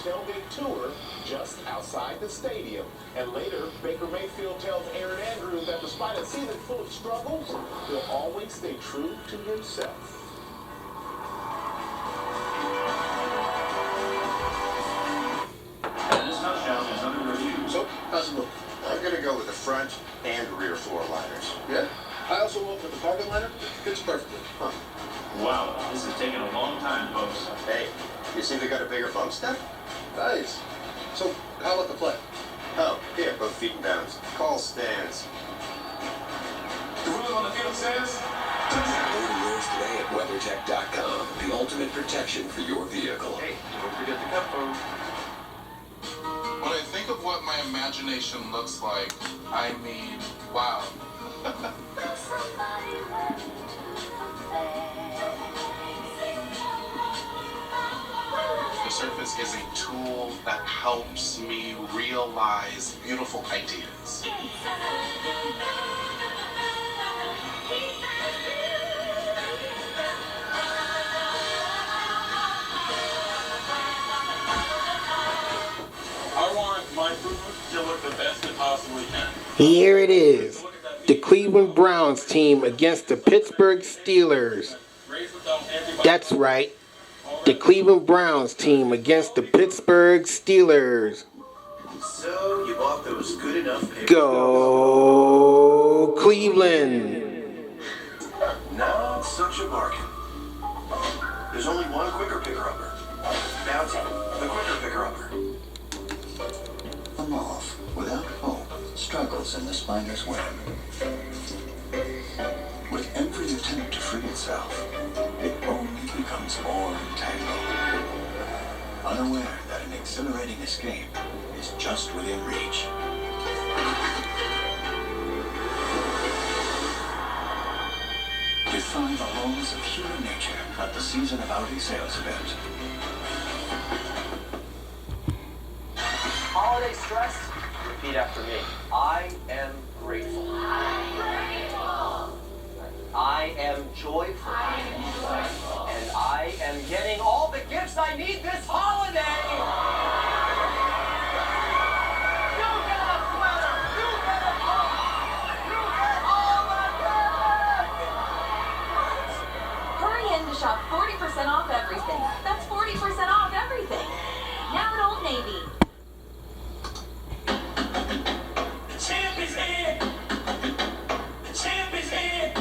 tailgate tour just outside the stadium. And later, Baker Mayfield tells Aaron Andrews that despite a season full of struggles, he'll always stay true to himself. And this touchdown is under review. So, how's it look? I'm going to go with the front and rear floor liners. Yeah? I also went with the carpet liner. Fits perfectly. Huh. Wow, this is taking a long time, folks. Hey, you see they got a bigger bump step? Nice. So, how about the play? Oh, here, both feet and downs. Call stands. The ruling on the field says... Order yours today at WeatherTech.com. The ultimate protection for your vehicle. Hey, don't forget the cup phone. When I think of what my imagination looks like, I mean, wow. The surface is a tool that helps me realize beautiful ideas. I want my food to look the best it possibly can. Here it is. The Cleveland Browns team against the Pittsburgh Steelers. That's right. The Cleveland Browns team against the Pittsburgh Steelers. So, you bought those good enough papers? Go Cleveland! Not such a bargain. There's only one quicker picker-upper. Bounty, the quicker picker-upper. A moth without hope struggles in the spider's web. With every attempt to free itself, it only becomes more entangled. Unaware that an exhilarating escape is just within reach. Defy the laws of human nature at the Season of Audi sales event. Holiday stress? Repeat after me. I am grateful. I am joyful. And I am getting all the gifts I need this holiday. You get a sweater. You get a coat. You get all the gifts. Hurry in to shop 40% off everything. That's 40% off everything. Now at Old Navy. The champ is in! The champ is in!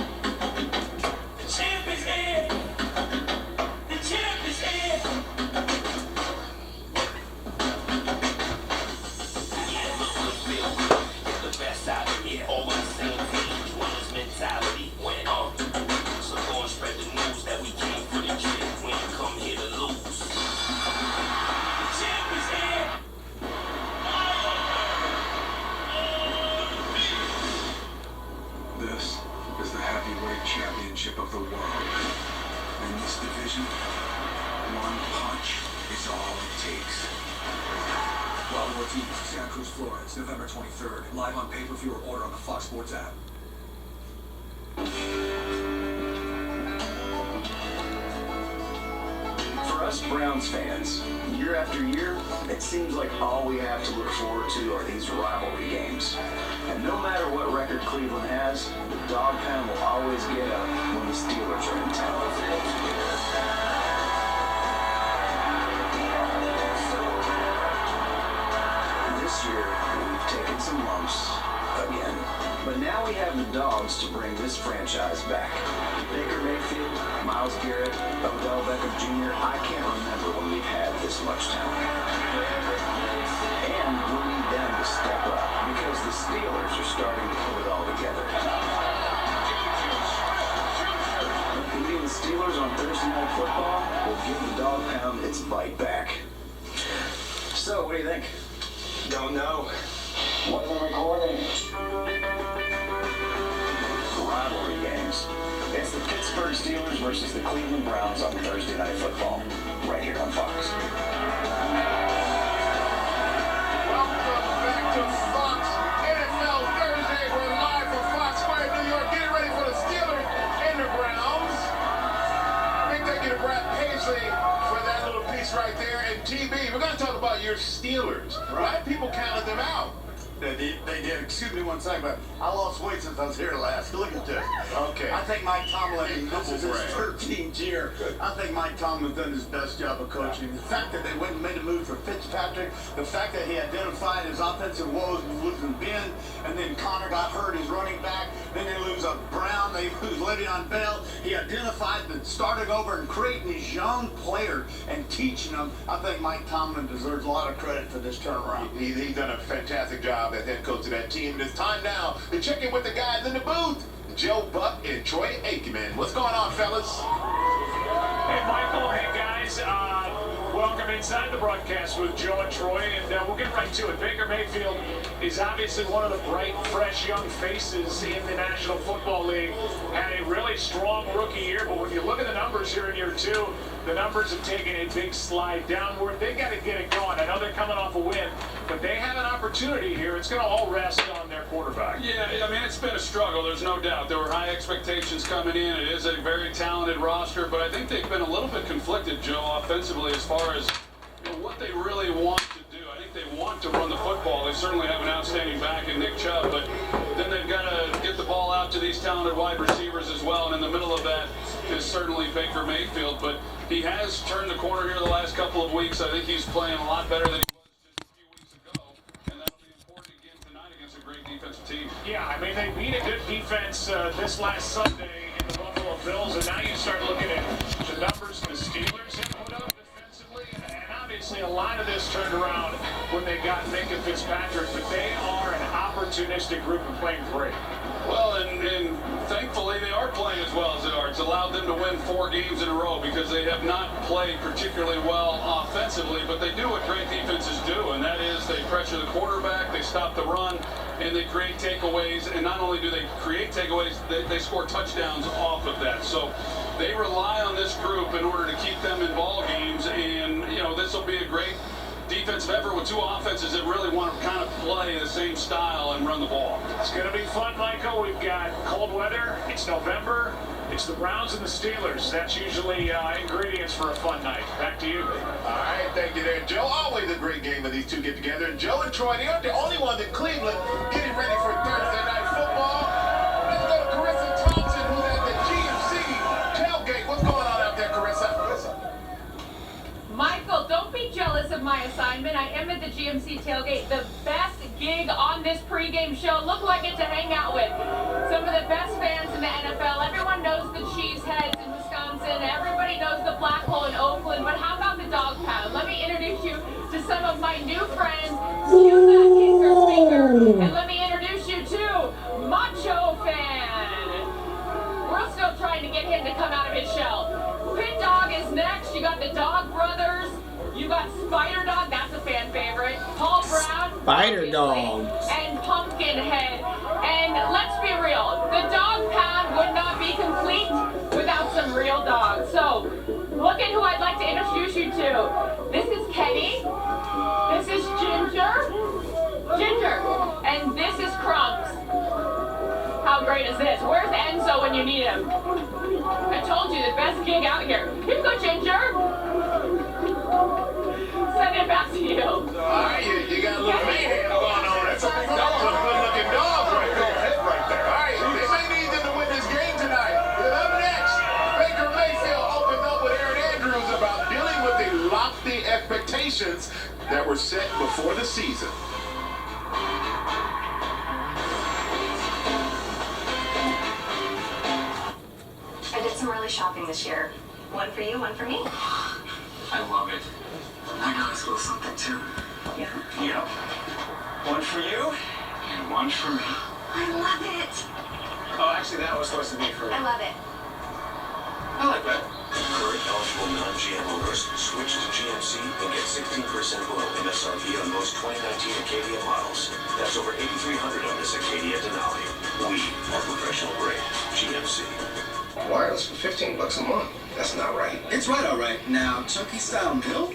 The champ is in! The champ is in! Get the best out of me. All on the same page. Winners mentality. Win on. So go and spread the news that we came for the kids. We ain't come here to lose. The champ is in! This is the heavyweight championship of the world. In this division, one punch is all it takes. Wild Ortiz, Santa Cruz, Florida, November 23rd. Live on pay-per-view or order on the Fox Sports app. For us Browns fans, year after year, it seems like all we have to look forward to are these rivalry games. And no matter what record Cleveland has, the dog pound will always get up when the Steelers are in town. This year, we've taken some lumps again. But now we have the dogs to bring this franchise back. Baker Mayfield, Myles Garrett, Odell Beckham Jr. I can't remember when we've had this much talent. And we need them to step up because the Steelers are starting to put it all together. Beating the Steelers on Thursday Night Football will give the dog pound its bite back. So, what do you think? Don't know. Wasn't recording. Rivalry games. It's the Pittsburgh Steelers versus the Cleveland Browns on Thursday Night Football, right here on Fox. Welcome back to Fox NFL Thursday. We're live from Fox Square, New York. Getting ready for the Steelers and the Browns. Big thank you to Brad Paisley for that little piece right there. And TB, we're going to talk talk about your Steelers. A lot of people counted them out. They did. Excuse me one second, but I lost weight since I was here last. Look at this. Okay. I think Mike Tomlin, this is his brag. 13th year. I think Mike Tomlin's done his best job of coaching. The fact that they went and made a move for Fitzpatrick, the fact that he identified his offensive woes with losing Ben, and then Connor got hurt, he's running back. Then they lose a Brown, they lose Le'Veon Bell. He identified the starting over and creating these young players and teaching them. I think Mike Tomlin deserves a lot of credit for this turnaround. He's done a fantastic job as head coach of that team. And it's time now to check in with the guys in the booth. Joe Buck and Troy Aikman. What's going on, fellas? Hey, Michael. Hey, guys. Welcome inside the broadcast with Joe and Troy, and we'll get right to it. Baker Mayfield is obviously one of the bright, fresh, young faces in the National Football League. Had a really strong rookie year, but when you look at the numbers here in year two, the numbers have taken a big slide downward. They got to get it going. I know they're coming off a win, but they have an opportunity here. It's going to all rest on their quarterback. Yeah, I mean, it's been a struggle, there's no doubt. There were high expectations coming in. It is a very talented roster, but I think they've been a little bit conflicted, Joe, offensively, as far as what they really want to do. I think they want to run the football. They certainly have an outstanding back in Nick Chubb, but then they've got to get the ball out to these talented wide receivers as well, and in the middle of that is certainly Baker Mayfield, but he has turned the corner here the last couple of weeks. I think he's playing a lot better than he was just a few weeks ago, and that'll be important again tonight against a great defensive team. Yeah, I mean, they beat a good defense this last Sunday in the Buffalo Bills, and now you start looking at the numbers the Steelers have put up defensively, and obviously a lot of this turned around when they got Minka Fitzpatrick, but they are an opportunistic group and playing great. Well, and thankfully they are playing as well as they are. It's allowed them to win 4 games in a row because they have not played particularly well offensively, but they do what great defenses do, and that is they pressure the quarterback, they stop the run, and they create takeaways. And not only do they create takeaways, they score touchdowns off of that. So they rely on this group in order to keep them in ball games, and this will be a great defensive effort with 2 offenses that really want to kind of play the same style and run the ball. It's going to be fun, Michael. We've got cold weather. It's November. It's the Browns and the Steelers. That's usually ingredients for a fun night. Back to you. All right, thank you there, Joe. Always a great game when these two get together. And Joe and Troy, they aren't the only ones in Cleveland getting ready for Thursday night football. Let's go to Carissa Thompson, who's at the GMC tailgate. What's going on out there, Carissa? Michael, don't be jealous of my assignment. I am at the GMC tailgate, the best gig on this pregame show. Look who I get to hang out with. Some of the best fans in the NFL. Everyone knows the Cheeseheads in Wisconsin. Everybody knows the Black Hole in Oakland. But how about the Dog Pound? Let me introduce you to some of my new friends. Cuba, Kicker, Speaker. And let me introduce you to Macho Fan. We're still trying to get him to come out of his shell. Pit Dog is next. You got the Dog Brothers. You got Spider Dog. That's a fan favorite. Paul Brown. Spider Dog. And Pumpkinhead. And let's be real. The Dog Pound would not be complete without some real dogs. So look at who I'd like to introduce you to. This is Kenny. This is Ginger. And this is Crumbs. How great is this? Where's Enzo when you need him? I told you, the best gig out here. Here you go, Ginger. Send it back to you. All right, you got a little mayhem going on there. Some good-looking dogs right there. All right, they may need them to win this game tonight. And up next, Baker Mayfield opened up with Aaron Andrews about dealing with the lofty expectations that were set before the season. I did some early shopping this year. One for you, one for me. I love it. I got us a little something too. Yeah? Yep. One for you and one for me. I love it. Oh, actually, that was supposed to be for... I love it. I like that. Current eligible non-GM owners switch to GMC and get 16% below MSRP on most 2019 Acadia models. That's over 8,300 on this Acadia Denali. We are professional grade. GMC. Wireless for $15 a month. That's not right. It's right, all right. Now, chunky style milk?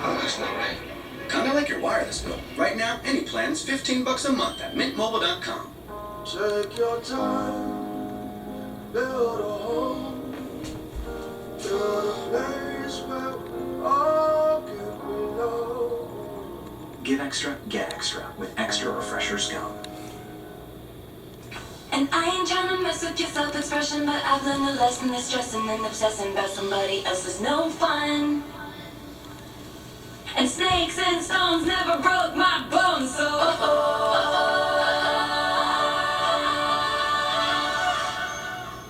Oh, that's not right. Kinda like your wireless bill. Right now, any plan's $15 a month at mintmobile.com. Take your time, build a home, build a extra, get extra with Extra Refreshers Gum. And I ain't trying to mess with your self-expression, but I've learned a lesson that stressing and obsessing about somebody else is no fun. And snakes and stones never broke my bones, so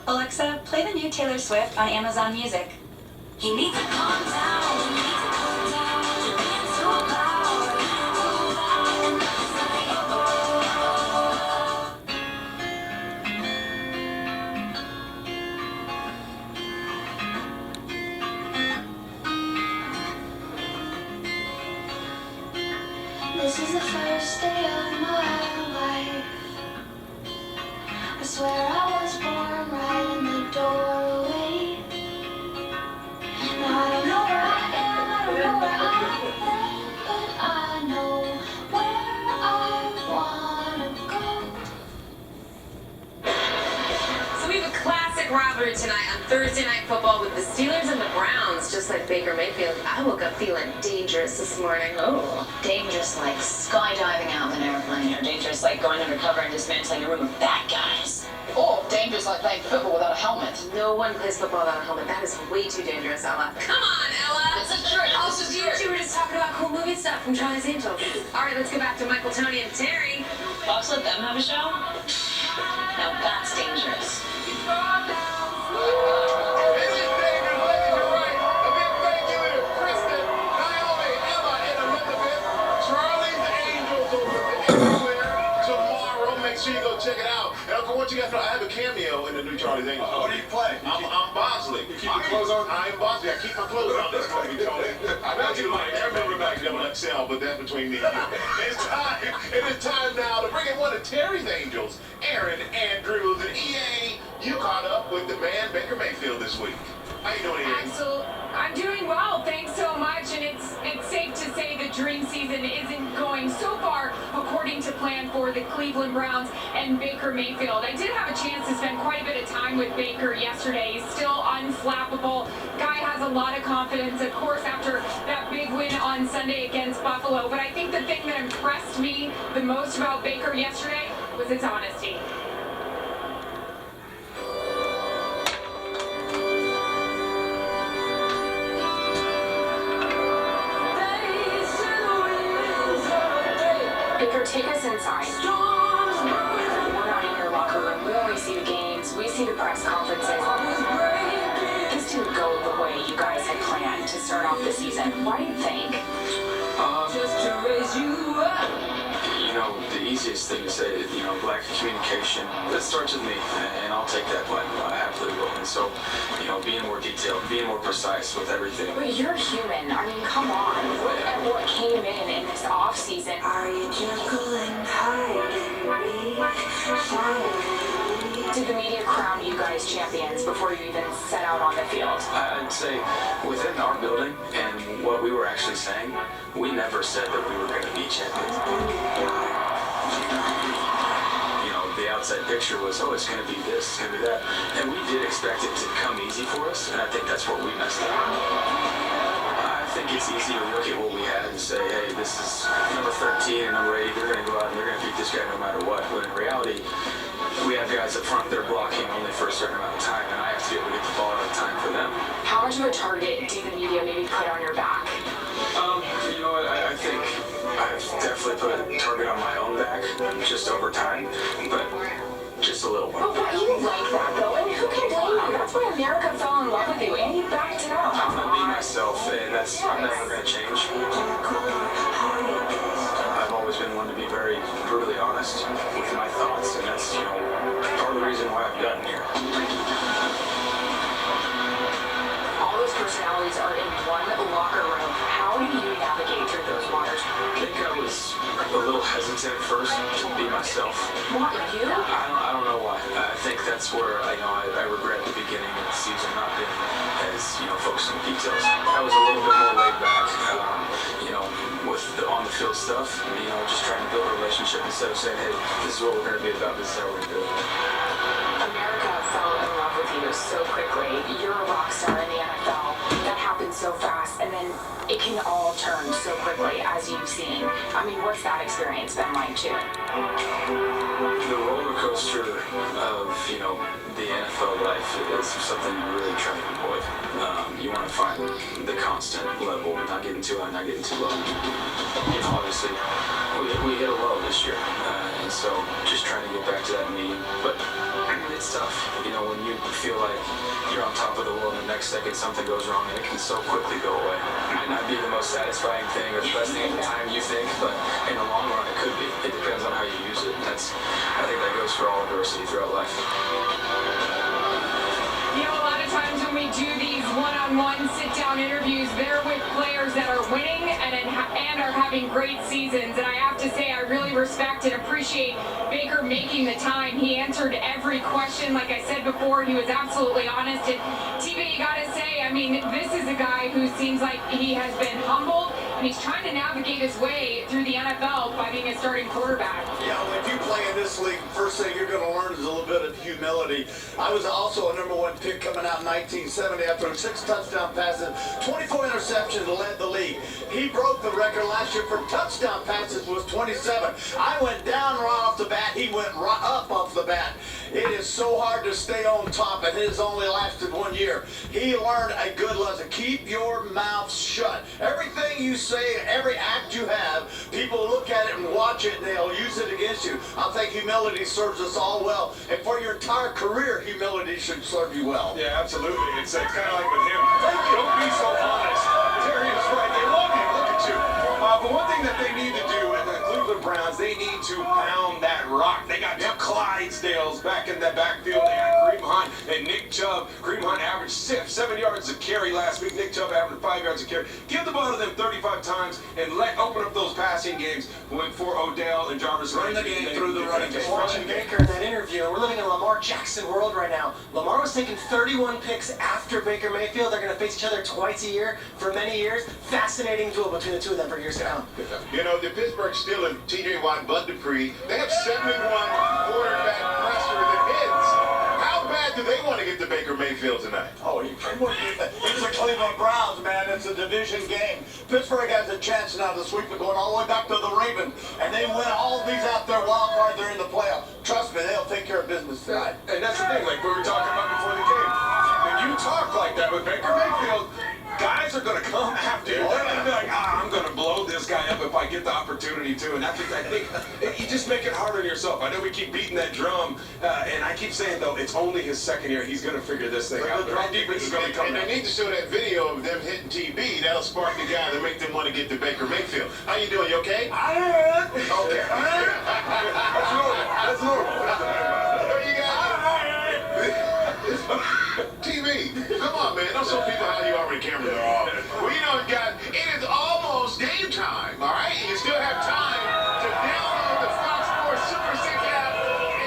Alexa, play the new Taylor Swift on Amazon Music. You need to calm down, you need to calm down, you're being so loud. This is the first day of my life. I swear I was born right in the doorway. Now I don't know where I am, I don't know where I've been, but I know where I wanna go. So we have a classic rivalry tonight on Thursday Night Football with the Steelers and the Browns. Just like Baker Mayfield, I woke up feeling dangerous this morning. Oh, dangerous like skydiving out of an airplane, or dangerous like going undercover and dismantling a room of bad guys. Or dangerous like playing football without a helmet. No one plays football without a helmet. That is way too dangerous, Ella. Come on, Ella! This is true. Also, you two were just talking about cool movie stuff from Charlie's Angels. All right, let's go back to Michael, Tony, and Terry. Fox let them have a show? Now that's dangerous. Make sure you go check it out. And I want you guys to know I have a cameo in the new Charlie's Angels. What do you play? I'm Bosley. You keep your clothes on? I am Bosley. I keep my clothes on this movie, Tony. I know you like everybody back Double XL, but that's between me and you. It is time now to bring in one of Terry's Angels, Aaron Andrews. And EA, you caught up with the man Baker Mayfield this week. How you doing, EA? Absolutely. I'm doing well, thanks so much, and it's safe to say the dream season isn't going so far according to plan for the Cleveland Browns and Baker Mayfield. I did have a chance to spend quite a bit of time with Baker yesterday. He's still unflappable. Guy has a lot of confidence, of course, after that big win on Sunday against Buffalo. But I think the thing that impressed me the most about Baker yesterday was his honesty. Baker, take us inside. We're not in your locker room. We only see the games. We see the press conferences. This didn't go the way you guys had planned to start off the season. What do you think? Just to raise you up. You know, the easiest thing to say is, lack of communication. That starts with me, and I'll take that blame. I happily will. And so, being more detailed, being more precise with everything. But you're human. I mean, come on. Look at what came in this off season. Are you Jekyll and Hyde? Did the media crown you guys champions before you even set out on the field? I'd say within our building and what we were actually saying, we never said that we were going to be champions. The outside picture was, it's going to be this, it's going to be that. And we did expect it to come easy for us, and I think that's what we messed up. I think it's easy to look at what we had and say, hey, this is number 13 and number 8, they're going to go out and they're going to beat this guy no matter what. But in reality, we have guys up front that are blocking only for a certain amount of time, and I have to be able to get the ball out of time for them. How much of a target do the media maybe put on your back? You know what, I think I've definitely put a target on my own back just over time, but just a little one. But you like that, though, and who can blame you? That's why America fell in love with you, and you backed it up. I'm gonna be myself, and I'm never gonna change. I've always been one to be very brutally honest with my thoughts, and that's, part of the reason why I've gotten here. All those personalities are in one locker room. How do you navigate through those waters? I think I was a little hesitant at first to be myself. What, you? I don't know why. I think that's where I regret the beginning of the season not being as focused on the details. I was a little bit more laid back, with the on the field stuff. Just trying to build a relationship instead of saying, hey, this is what we're going to be about. This is how we're going to do it. America fell in love with you so quickly. You're a rock star in the NFL. That happened so fast, and then and it can all turn so quickly, as you've seen. I mean, what's that experience been like, too? The roller coaster of, the NFL life is something you really try to avoid. You want to find the constant level, not getting too high, not getting too low. Obviously, we hit a low this year, and so just trying to get back to that mean. But it's tough, when you feel like you're on top of the world, and the next second something goes wrong, and it can so quickly go away. It might not be the most satisfying thing or the best thing at the time you think, but in the long run, it could be. It depends on how you use it. I think that goes for all adversity throughout life. A lot of times when we do these one-on-one sit-down interviews, they're with players that are winning and are having great seasons. And I have to say, I really respect and appreciate Baker making the time. He answered every question. Like I said before, he was absolutely honest. And TV, you got to say, I mean, this is a guy who seems like he has been humbled, and he's trying to navigate his way through the NFL by being a starting quarterback. Yeah, if you play in this league, first thing you're going to learn is a little bit of humility. I was also a #1 pick coming out in 1970 after 6 touchdown passes, 24 interceptions, led the league. He broke the record last year for touchdown passes, was 27. I went down right off the bat. He went right up off the bat. It is so hard to stay on top, and it has only lasted 1 year. He learned a good lesson. Keep your mouth shut. Everything you say, every act you have, people look at it and watch it, and they'll use it against you. I think humility serves us all well, and for your entire career, humility should serve you well. Yeah, absolutely. It's kind of like with him. Don't be so honest. Terry is right. They love you. Look at you. But one thing that they need to do at the Cleveland Browns, they need to pound that rock. They got 2 Clydesdales back in that backfield. They got Kareem Hunt and Nick Chubb. Kareem Hunt averaged 7 yards a carry last week. Nick Chubb averaged 5 yards a carry. Give the ball to them 35 times and open up those passing games for Odell and Jarvis. Run the game through the running game. Watching Baker in that interview, and we're living in a Lamar Jackson world right now. Lamar was taking 31 picks after Baker Mayfield. They're going to face each other twice a year for many years. Fascinating duel between the two of them for years to come. The Pittsburgh Steelers, T.J. Watt, Bud Dupree, they have 71 quarterback pressure that hits. How bad do they want to get to Baker Mayfield tonight? Oh, it's the Cleveland Browns, man. It's a division game. Pittsburgh has a chance now to sweep it, going all the way back to the Ravens, and they win all these out there wild card. They're in the playoff. Trust me, they'll take care of business tonight. And that's the thing, like we were talking about before the game. When you talk like that with Baker Mayfield, guys are going to come after you. They're going to be like, I'm going to blow this guy up if I get the opportunity to. And I think you just make it harder on yourself. I know we keep beating that drum, and I keep saying, though, it's only his second year. He's going to figure this thing out. Their defense is going to come. And they need to show that video of them hitting TB. That'll spark the guy to make them want to get to Baker Mayfield. How you doing? You okay? Okay. That's normal. That's normal. There you go. TV, come on, man. Don't show people how you are when the cameras are off. Well, guys, it is almost game time, all right? You still have time to download the Fox Sports Super 6 app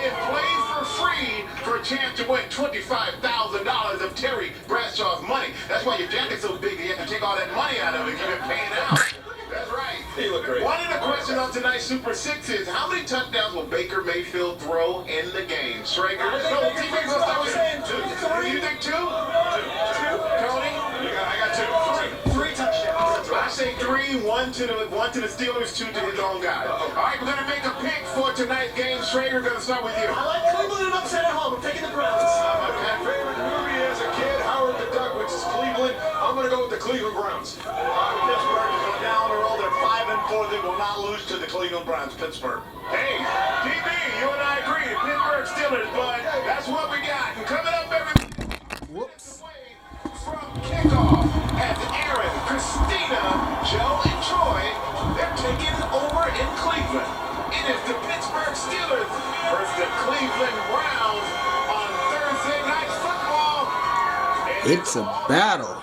and play for free for a chance to win $25,000 of Terry Bradshaw's money. That's why your jacket's so big that you have to take all that money out of it. You've been paying out. That's right. They look great. One of the questions on tonight's Super 6 is, how many touchdowns will Baker Mayfield throw in the game? Strager? Two. You think 2? 2. Tony? I got 2. 3 touchdowns. I say 3, 1 to the Steelers, 2 to his own guy. All right, we're going to make a pick for tonight's game. Strager, we're going to start with you. I like Cleveland and upset at home. I'm taking the Browns. My favorite movie as a kid, Howard the Duck, which is Cleveland. I'm going to go with the Cleveland Browns. Pittsburgh is going down the road. They're 5-4. They will not lose to the Cleveland Browns. Pittsburgh. Hey, DB, you and I agree. The Pittsburgh Steelers, but that's what we got. And coming up, everybody. Whoops. From kickoff, as Aaron, Christina, Joe, and Troy, they're taking over in Cleveland. It is the Pittsburgh Steelers versus the Cleveland Browns on Thursday Night Football. It's a battle.